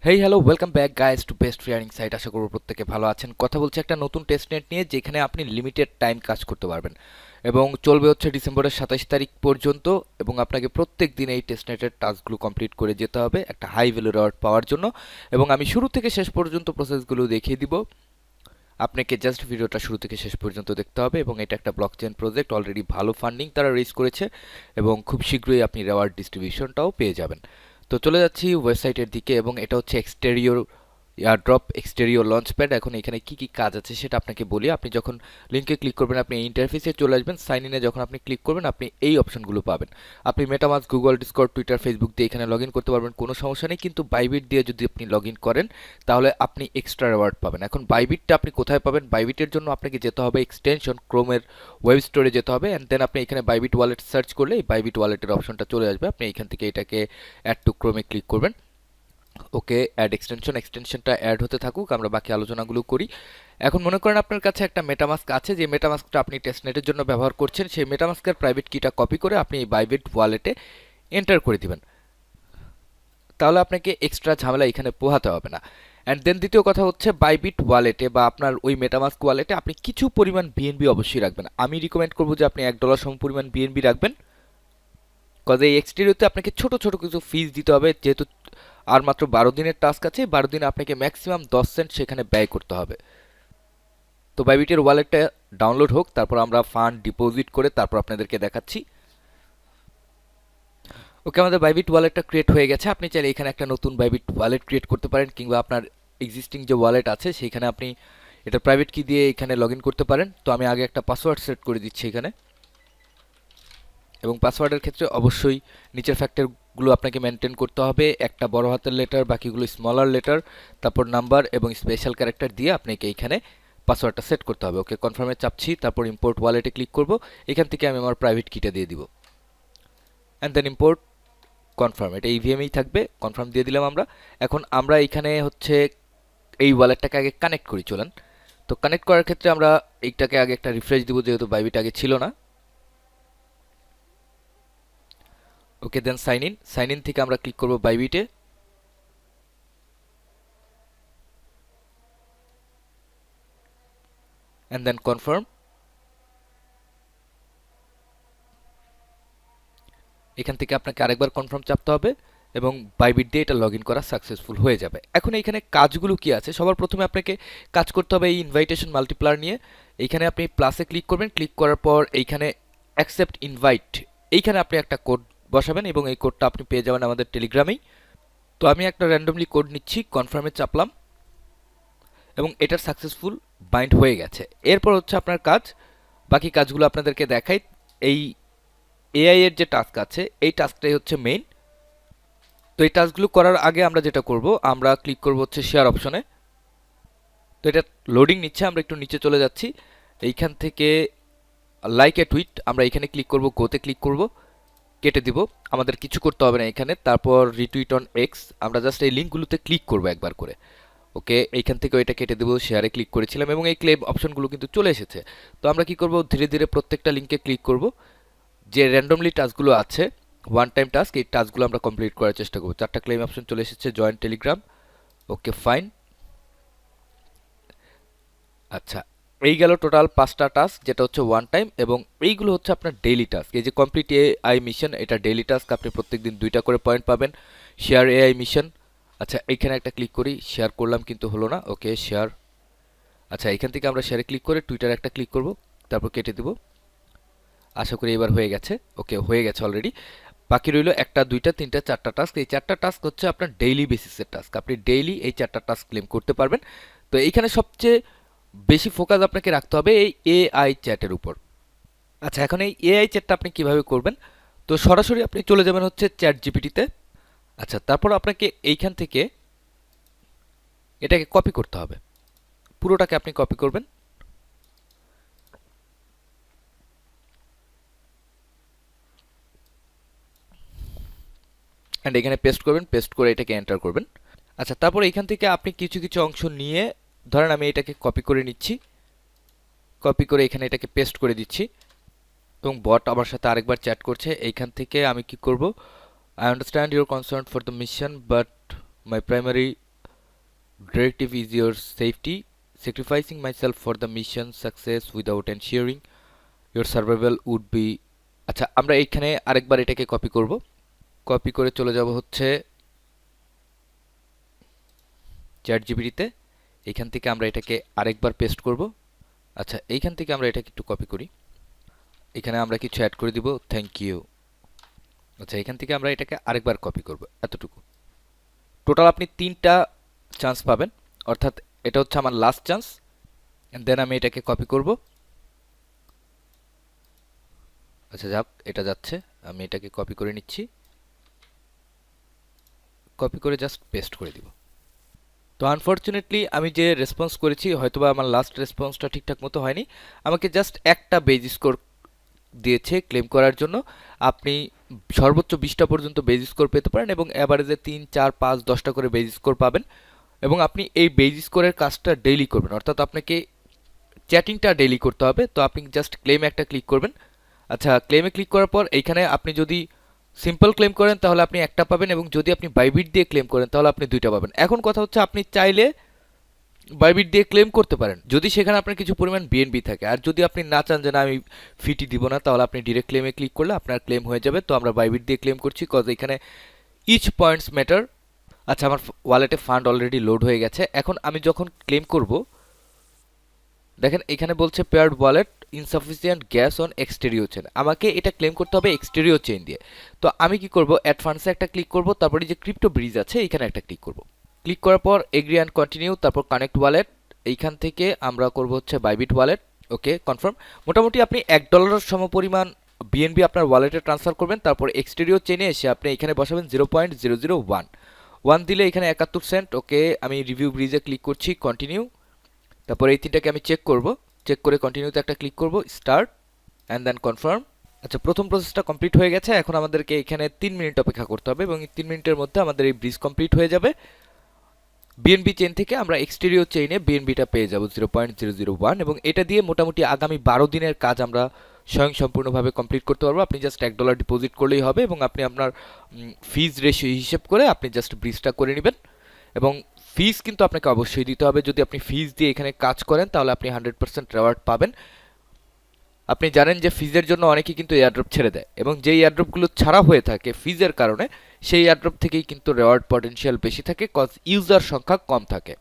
Hey hello welcome back guys to best free earning site. আশা করব প্রত্যেকে ভালো আছেন। কথা বলছি একটা নতুন টেস্টনেট নিয়ে, যেখানে আপনি লিমিটেড টাইম কাজ করতে পারবেন এবং চলবে হচ্ছে ডিসেম্বরের 27 তারিখ পর্যন্ত। এবং আপনাকে প্রত্যেক দিন এই টেস্টনেটের টাস্কগুলো কমপ্লিট করে যেতে হবে একটা হাই ভ্যালু রিওয়ার্ড পাওয়ার জন্য। এবং আমি শুরু থেকে শেষ পর্যন্ত প্রসেসগুলো দেখিয়ে দিব। আপনাকে জাস্ট ভিডিওটা শুরু থেকে শেষ পর্যন্ত দেখতে হবে। এবং এটা একটা ব্লকচেন প্রজেক্ট, অলরেডি ভালো ফান্ডিং তারা রেজ করেছে এবং খুব শীঘ্রই আপনি রেওয়ার্ড ডিস্ট্রিবিউশনটাও পেয়ে যাবেন। তো চলে যাচ্ছি ওয়েবসাইটের দিকে, এবং এটা হচ্ছে এক্সটেরিয়র এয়ারড্রপ এক্সটেরিয়র লঞ্চপ্যাড। এখন এখানে কি কি কাজ আছে সেটা আপনাকে বলি। আপনি যখন লিঙ্কে ক্লিক করবেন আপনি এই ইন্টারফেসে চলে আসবেন। সাইন ইনে যখন আপনি ক্লিক করবেন আপনি এই অপশনগুলো পাবেন। আপনি MetaMask, Google, Discord, Twitter, Facebook দিয়ে এখানে লগ ইন করতে পারবেন, কোনো সমস্যা নেই। কিন্তু বাইবিট দিয়ে যদি আপনি লগ ইন করেন তাহলে আপনি এক্সট্রা রিওয়ার্ড পাবেন। এখন বাইবিটটা আপনি কোথায় পাবেন? বাইবিটের জন্য আপনাকে যেতে হবে এক্সটেনশন ক্রোমের ওয়েব স্টোরে যেতে হবে, অ্যান্ড দেন আপনি এখানে বাইবিট ওয়ালেট সার্চ করলে এই বাইবিট ওয়ালেটের অপশনটা চলে আসবে। আপনি এখান থেকে এটাকে অ্যাড টু ক্রোমে ক্লিক করবেন। ওকে, অ্যাড এক্সটেনশনটা অ্যাড হতে থাকুক, আমরা বাকি আলোচনাগুলো করি। এখন মনে করেন আপনার কাছে একটা মেটামাস্ক আছে, যে মেটামাস্কটা আপনি টেস্টনেটের জন্য ব্যবহার করছেন। সেই মেটামাস্কের প্রাইভেট কিটা কপি করে আপনি এই বাইবিট ওয়ালেটে এন্টার করে দিবেন। তাহলে আপনাকে এক্সট্রা ঝামেলা এখানে পোহাতে হবে না। অ্যান্ড দেন দ্বিতীয় কথা হচ্ছে, বাইবিট ওয়ালেটে বা আপনার ওই মেটামাস্ক ওয়ালেটে আপনি কিছু পরিমাণ বিএনবি অবশ্যই রাখবেন। আমি রিকমেন্ড করবো যে আপনি $1 সম পরিমাণ বিএনবি রাখবেন। কজ এই এক্সটেরিওতে আপনাকে ছোট ছোট কিছু ফিস দিতে হবে, যেহেতু আর মাত্র 12 দিনের টাস্ক আছে। 12 দিনে আপনাকে ম্যাক্সিমাম 10 সেন্ট সেখানে ব্যয় করতে হবে। তো বাইবিটের ওয়ালেটটা ডাউনলোড হোক, তারপর আমরা ফান্ড ডিপোজিট করে তারপর আপনাদেরকে দেখাচ্ছি। ওকে, আমাদের বাইবিট ওয়ালেটটা ক্রিয়েট হয়ে গেছে। আপনি চাইলে এখানে একটা নতুন বাইবিট ওয়ালেট ক্রিয়েট করতে পারেন, কিংবা আপনার এক্সিস্টিং যে ওয়ালেট আছে সেইখানে আপনি এটা প্রাইভেট কি দিয়ে এখানে লগ ইন করতে পারেন। তো আমি আগে একটা পাসওয়ার্ড সেট করে দিচ্ছি এখানে। এবং পাসওয়ার্ডের ক্ষেত্রে অবশ্যই নিচের ফ্যাক্টরগুলো আপনাকে মেনটেন করতে হবে। একটা বড় হাতের লেটার, বাকিগুলো স্মলার লেটার, তারপর নাম্বার এবং স্পেশাল ক্যারেক্টার দিয়ে আপনাকে এইখানে পাসওয়ার্ডটা সেট করতে হবে। ওকে, কনফার্মে চাপছি, তারপর ইম্পোর্ট ওয়ালেটে ক্লিক করব। এখান থেকে আমি আমার প্রাইভেট কিটা দিয়ে দিব, অ্যান্ড দেন ইম্পোর্ট কনফার্ম। এটা ইভিএমেই থাকবে, কনফার্ম দিয়ে দিলাম আমরা। এখন আমরা এইখানে হচ্ছে এই ওয়ালেটটাকে আগে কানেক্ট করি, চলেন। তো কানেক্ট করার ক্ষেত্রে আমরা এইটাকে আগে একটা রিফ্রেশ দিব, যেহেতু বাইবিট আগে ছিল না। ওকে, দেন সাইন ইন থেকে আমরা ক্লিক করব বাইবিটে, অ্যান্ড দেন কনফার্ম। এখান থেকে আপনাকে আরেকবার কনফার্ম চাপতে হবে এবং বাইবিট দিয়ে এটা লগ ইন করা সাকসেসফুল হয়ে যাবে। এখন এইখানে কাজগুলো কি আছে? সবার প্রথমে আপনাকে কাজ করতে হবে এই ইনভাইটেশন মাল্টিপ্লায়ার নিয়ে। এইখানে আপনি প্লাসে ক্লিক করবেন, ক্লিক করার পর এইখানে অ্যাকসেপ্ট ইনভাইট, এইখানে আপনি একটা কোড বসাবেন এবং এই কোডটা আপনি পেয়ে যাবেন আমাদের টেলিগ্রামেই। তো আমি একটা র্যান্ডমলি কোড নিচ্ছি, কনফার্মে চাপলাম এবং এটার সাকসেসফুল বাইন্ড হয়ে গেছে। এরপর হচ্ছে আপনার কাজ, বাকি কাজগুলো আপনাদেরকে দেখাই। এই এআই এর যে টাস্ক আছে এই টাস্কটাই হচ্ছে মেইন। তো এই টাস্কগুলো করার আগে আমরা যেটা করব, আমরা ক্লিক করব হচ্ছে শেয়ার অপশনে। তো এটা লোডিং নিচ্ছে, আমরা একটু নিচে চলে যাচ্ছি। এইখান থেকে লাইক এ টুইট, আমরা এখানে ক্লিক করব, গোতে ক্লিক করব, কেটে দিব। আমাদের কিছু করতে হবে না এখানে। তারপর রিটুইট অন এক্স, আমরা জাস্ট এই লিঙ্কগুলোতে ক্লিক করব একবার করে। ওকে, এইখান থেকে এটা কেটে দেবো, শেয়ারে ক্লিক করেছিলাম এবং এই ক্লেম অপশনগুলো কিন্তু চলে এসেছে। তো আমরা কি করব, ধীরে ধীরে প্রত্যেকটা লিঙ্কে ক্লিক করব। যে র্যান্ডমলি টাস্কগুলো আছে, ওয়ান টাইম টাস্ক, এই টাস্কগুলো আমরা কমপ্লিট করার চেষ্টা করব। 4টা ক্লেম অপশন চলে এসেছে, জয়েন টেলিগ্রাম। ওকে, ফাইন। আচ্ছা, এই গেল টোটাল 5টা টাস্ক, যেটা হচ্ছে ওয়ান টাইম, এবং এইগুলো হচ্ছে আপনার ডেইলি টাস্ক। এই যে কমপ্লিট এআই মিশন, এটা ডেইলি টাস্ক, আপনি প্রত্যেকদিন 2টা করে পয়েন্ট পাবেন। শেয়ার এআই মিশন, আচ্ছা এইখানে একটা ক্লিক করি, শেয়ার করলাম কিন্তু হলো না। ওকে, শেয়ার। আচ্ছা, এখান থেকে আমরা শেয়ারে ক্লিক করে টুইটারে একটা ক্লিক করব, তারপর কেটে দিব। আশা করি এবার হয়ে গেছে। ওকে, হয়ে গেছে অলরেডি। বাকি রইল 1টা 2টা 3টা 4টা টাস্ক। এই 4টা টাস্ক হচ্ছে আপনার ডেইলি বেসিসের টাস্ক, আপনি ডেইলি এই 4টা টাস্ক ক্লেম করতে পারবেন। তো এইখানে সবচেয়ে বেশি ফোকাস আপনাকে রাখতে হবে এই এআই চ্যাটের উপর। আচ্ছা, এখন এই এআই চ্যাটটা আপনি কিভাবে করবেন? তো সরাসরি আপনি চলে যাবেন হচ্ছে চ্যাট জিপিটিতে। আচ্ছা, তারপর আপনাকে এইখান থেকে এটাকে কপি করতে হবে, পুরোটাকে আপনি কপি করবেন। অ্যান্ড এখানে পেস্ট করবেন, পেস্ট করে এটাকে এন্টার করবেন। আচ্ছা, তারপর এখান থেকে আপনি কিছু কিছু অংশ নিয়ে, ধরেন আমি এটাকে কপি করে নিচ্ছি, কপি করে এখানে এটাকে পেস্ট করে দিচ্ছি এবং বট আমার সাথে আরেকবার চ্যাট করছে। এইখান থেকে আমি কি করব, I understand your concern for the mission but my primary Directive is your safety. Sacrificing myself for the mission success without ensuring your survival would be. আচ্ছা, আমরা এইখানে আরেকবার এটাকে কপি করব। কপি করে চলে যাব হচ্ছে চ্যাট জিপিটিতে। এইখান থেকে আমরা এটাকে আরেকবার পেস্ট করব। আচ্ছা, এইখান থেকে আমরা এটাকে একটু কপি করি। এখানে আমরা কিছু অ্যাড করে দিব, থ্যাংক ইউ। আচ্ছা, এখান থেকে আমরা এটাকে আরেকবার কপি করব, এতটুকু। টোটাল আপনি 3টা চান্স পাবেন, অর্থাৎ এটা হচ্ছে আমার লাস্ট চান্স। দেন আমি এটাকে কপি করব। আচ্ছা যাক, এটা যাচ্ছে। আমি এটাকে কপি করে নিচ্ছি, কপি করে জাস্ট পেস্ট করে দিব। তো আনফরচুনেটলি আমি যে রেসপন্স করেছি, হয়তোবা আমার লাস্ট রেসপন্সটা ঠিকঠাক মতো হয়নি। আমাকে জাস্ট একটা বেজ স্কোর দিয়েছে ক্লেম করার জন্য। আপনি সর্বোচ্চ 20টা পর্যন্ত বেজ স্কোর পেতে পারেন এবং অ্যাভারেজে 3, 4, 5, 10টা করে বেজ স্কোর পাবেন। এবং আপনি এই বেজ স্কোরের কাজটা ডেইলি করবেন, অর্থাৎ আপনাকে চ্যাটিংটা ডেইলি করতে হবে। তো আপনি জাস্ট ক্লেমে একটা ক্লিক করবেন। আচ্ছা, ক্লেমে ক্লিক করার পর এইখানে আপনি যদি সিম্পল ক্লেম করেন তাহলে আপনি একটা পাবেন, এবং যদি আপনি বাইবিট দিয়ে ক্লেম করেন তাহলে আপনি 2টা পাবেন। এখন কথা হচ্ছে, আপনি চাইলে বাইবিট দিয়ে ক্লেম করতে পারেন যদি সেখানে আপনার কিছু পরিমাণ বিএনবি থাকে। আর যদি আপনি না চান যে না আমি ফিটি দিব না, তাহলে আপনি ডিরেক্ট ক্লেমে ক্লিক করলে আপনার ক্লেম হয়ে যাবে। তো আমরা বাইবিট দিয়ে ক্লেম করছি, কজ এখানে ইচ পয়েন্টস ম্যাটার। আচ্ছা, আমার ওয়ালেটে ফান্ড অলরেডি লোড হয়ে গেছে। এখন আমি যখন ক্লেম করব, দেখেন এখানে বলছে paired wallet insufficient gas on Xterio chain. আমাকে এটা ক্লেম করতে হবে এক্সটেরিও চেইন দিয়ে। তো আমি কি করব, অ্যাড ফান্ডসে একটা ক্লিক করব, তারপরে যে ক্রিপ্টো ব্রিজ আছে এখানে একটা ক্লিক করব। ক্লিক করার পর এগ্রি অ্যান্ড কন্টিনিউ, তারপর কানেক্ট ওয়ালেট। এইখান থেকে আমরা করব হচ্ছে বাইবিট ওয়ালেট। ওকে, কনফার্ম। মোটামুটি আপনি $1 সমপরিমাণ বিএনবি আপনার ওয়ালেটে ট্রান্সফার করবেন। তারপর এক্সটেরিও চেনে এসে আপনি এখানে বসাবেন 0.001 1 দিলে এখানে 71 সেন্ট। ওকে, আমি রিভিউ ব্রিজে ক্লিক করছি, কন্টিনিউ। তারপর এই তিনটাকে আমি চেক করব, চেক করে কন্টিনিউতে একটা ক্লিক করব, স্টার্ট অ্যান্ড দেন কনফার্ম। আচ্ছা, প্রথম প্রসেসটা কমপ্লিট হয়ে গেছে। এখন আমাদেরকে এখানে 3 মিনিট অপেক্ষা করতে হবে এবং এই 3 মিনিটের মধ্যে আমাদের এই ব্রিজ কমপ্লিট হয়ে যাবে। বিএনবি চেইন থেকে আমরা এক্সটেরিও চেইনে বিএনবিটা পেয়ে যাব 0.001, এবং এটা দিয়ে মোটামুটি আগামী 12 দিনের কাজ আমরা স্বয়ংসম্পূর্ণভাবে কমপ্লিট করতে পারবো। আপনি জাস্ট $1 ডিপোজিট করলেই হবে এবং আপনি আপনার ফিজ রেশিও হিসেব করে আপনি জাস্ট ব্রিজটা করে নেবেন। এবং ফিজ কিন্তু আপনাকে অবশ্যই দিতে হবে। যদি আপনি ফিজ দিয়ে এখানে কাজ করেন তাহলে আপনি 100% রেওয়ার্ড পাবেন। আপনি জানেন যে ফিজের জন্য অনেকেই কিন্তু এয়ারড্রপ ছেড়ে দেয়, এবং যেই এয়ারড্রপগুলো ছাড়া হয়ে থাকে ফিজের কারণে, সেই এয়ারড্রপ থেকেই কিন্তু রেওয়ার্ড পটেনশিয়াল বেশি থাকে, কজ ইউজার সংখ্যা কম থাকে।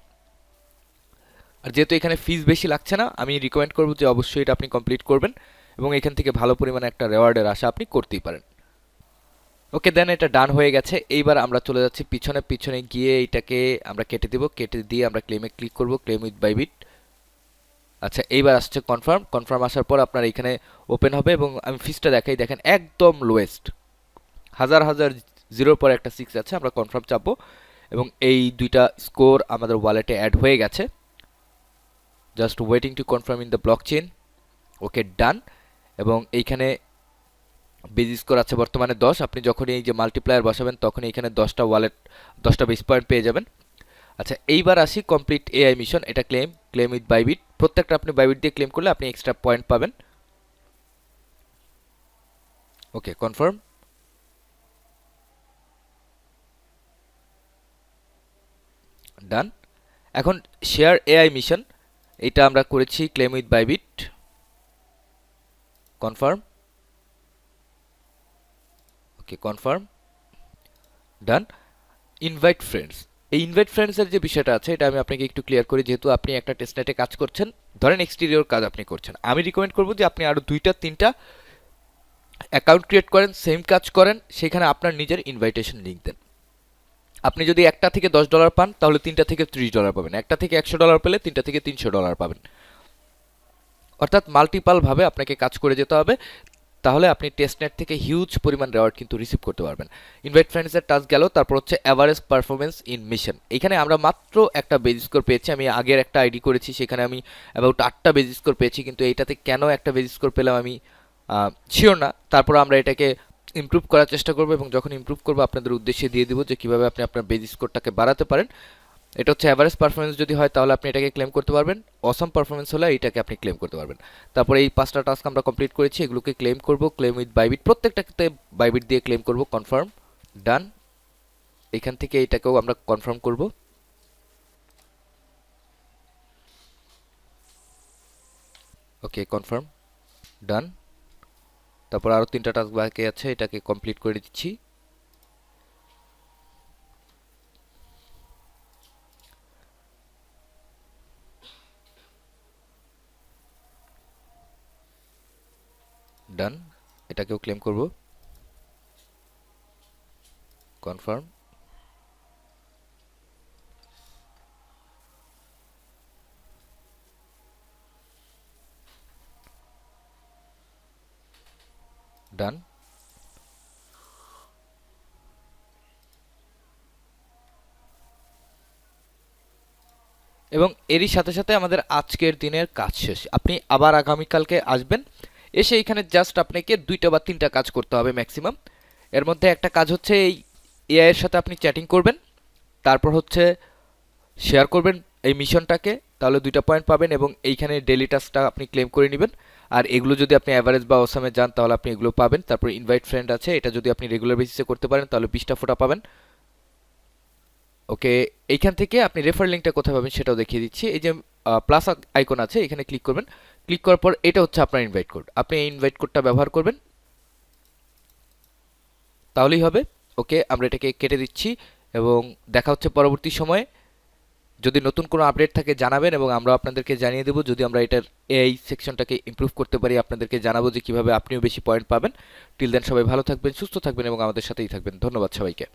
আর যেহেতু এখানে ফিজ বেশি লাগছে না, আমি রিকমেন্ড করব যে অবশ্যই এটা আপনি কমপ্লিট করবেন এবং এখান থেকে ভালো পরিমাণে একটা রেওয়ার্ডের আশা আপনি করতেই পারেন। ওকে, দেন এটা ডান হয়ে গেছে। এইবার আমরা চলে যাচ্ছি পিছনে। পিছনে গিয়ে এটাকে আমরা কেটে দেব, কেটে দিয়ে আমরা ক্লেমে ক্লিক করব, ক্লেম উইথ বাইবিট। আচ্ছা, এইবার আসছে কনফার্ম। কনফার্ম আসার পর আপনার এখানে ওপেন হবে এবং আমি ফিজটা দেখাই। দেখেন একদম লোয়েস্ট, হাজার হাজার জিরোর পর একটা 6 আছে। আমরা কনফার্ম চাপবো এবং এই দুইটা স্কোর আমাদের ওয়ালেটে অ্যাড হয়ে গেছে। Just waiting to confirm in the blockchain. Okay, done. এবং এইখানে বেজ স্কোর আছে বর্তমানে 10। আপনি যখন এই যে মাল্টিপ্লায়ার বসাবেন তখন এইখানে 10টা বেস পয়েন্ট পেয়ে যাবেন। আচ্ছা, এইবার আসি কমপ্লিট এআই মিশন। এটা ক্লেম উইথ বাইবিট। প্রত্যেকটা আপনি বাইবিট দিয়ে ক্লেম করলে আপনি এক্সট্রা পয়েন্ট পাবেন। ওকে, কনফার্ম, ডান। এখন শেয়ার এআই মিশন, এটা আমরা করেছি claim with Bybit, confirm. Okay, confirm, done. Invite friends, এই ইনভাইট ফ্রেন্ডসের যে বিষয়টা আছে এটা আমি আপনাকে একটু ক্লিয়ার করি। যেহেতু আপনি একটা টেস্টনেটে কাজ করছেন, ধরেন এক্সটেরিয়র কাজ আপনি করছেন, আমি রিকমেন্ড করবো যে আপনি আরও 2-3টা অ্যাকাউন্ট ক্রিয়েট করেন, সেম কাজ করেন, সেখানে আপনার নিজের ইনভাইটেশন লিঙ্ক দেন। আপনি যদি একটা থেকে $10 পান তাহলে 3টা থেকে $30 পাবেন, একটা থেকে $100 পেলে 3টা থেকে $300 পাবেন। অর্থাৎ মাল্টিপালভাবে আপনাকে কাজ করে যেতে হবে, তাহলে আপনি টেস্টনেট থেকে হিউজ পরিমাণ রেওয়ার্ড কিন্তু রিসিভ করতে পারবেন। ইনভাইট ফ্রেন্ডসের টাস্ক গেল। তারপর হচ্ছে অ্যাভারেজ পারফরমেন্স ইন মিশন। এখানে আমরা মাত্র একটা বেজ স্কোর পেয়েছি। আমি আগের একটা আইডি করেছি, সেখানে আমি অ্যাবাউট 8টা বেজ স্কোর পেয়েছি, কিন্তু এইটাতে কেন একটা বেজ স্কোর পেলাম আমি শিওর না। তারপর আমরা এটাকে ইমপ্রুভ করার চেষ্টা করবো এবং যখন ইমপ্রুভ করবো আপনাদের উদ্দেশ্যে দিয়ে দিব যে কীভাবে আপনি আপনার বেজ স্কোরটাকে বাড়াতে পারেন। এটা হচ্ছে অ্যাভারেজ পারফরমেন্স যদি হয় তাহলে আপনি এটাকে ক্লেম করতে পারবেন, অসম পারফরমেন্স হলে এইটাকে আপনি ক্লেম করতে পারবেন। তারপরে এই 5টা টাস্ক আমরা কমপ্লিট করেছি, এগুলোকে ক্লেম করব, ক্লেম উইথ বাইবিট। প্রত্যেকটাতে বাইবিট দিয়ে ক্লেম করব, কনফার্ম, ডান। এখান থেকে এইটাকেও আমরা কনফার্ম করব। ওকে কনফার্ম, ডান। তারপর আরও 3টা টাস্ক বাকি আছে, এটাকে কমপ্লিট করে দিচ্ছি। ডান, এটাকেও ক্লেম করব, কনফার্ম। ডান। এবং এরই সাথে সাথে আমাদের আজকের দিনের কাজ শেষ। আপনি আবার আগামীকালকে আসবেন, এসে এখানে জাস্ট আপনাকে 2টা বা 3টা কাজ করতে হবে ম্যাক্সিমাম। এর মধ্যে একটা কাজ হচ্ছে এই এআই এর সাথে আপনি চ্যাটিং করবেন, তারপর হচ্ছে শেয়ার করবেন এই মিশনটাকে, তাহলে 2টা পয়েন্ট পাবেন এবং এইখানে ডেলি টাস্কটা আপনি ক্লেম করে নেবেন। আর এগুলো যদি আপনি অ্যাভারেজ বা অসামে যান তাহলে আপনি এগুলো পাবেন। তারপর ইনভাইট ফ্রেন্ড আছে, এটা যদি আপনি রেগুলার বেসিসে করতে পারেন তাহলে 20টা ফোঁটা পাবেন। ওকে, এইখান থেকে আপনি রেফার লিঙ্কটা কোথায় পাবেন সেটাও দেখিয়ে দিচ্ছি। এই যে প্লাস আইকন আছে, এখানে ক্লিক করবেন। ক্লিক করার পর এটা হচ্ছে আপনার ইনভাইট কোড, আপনি এই ইনভাইট কোডটা ব্যবহার করবেন, তাহলেই হবে। ওকে, আমরা এটাকে কেটে দিচ্ছি এবং দেখা হচ্ছে পরবর্তী সময়ে। যদি নতুন কোনো আপডেট থাকে জানাবেন এবং আমরা আপনাদেরকে জানিয়ে দেবো। যদি আমরা এটার এই সেকশনটাকে ইমপ্রুভ করতে পারি আপনাদেরকে জানাবো যে কিভাবে আপনিও বেশি পয়েন্ট পাবেন। টিল দেন সবাই ভালো থাকবেন, সুস্থ থাকবেন এবং আমাদের সাথেই থাকবেন। ধন্যবাদ সবাইকে।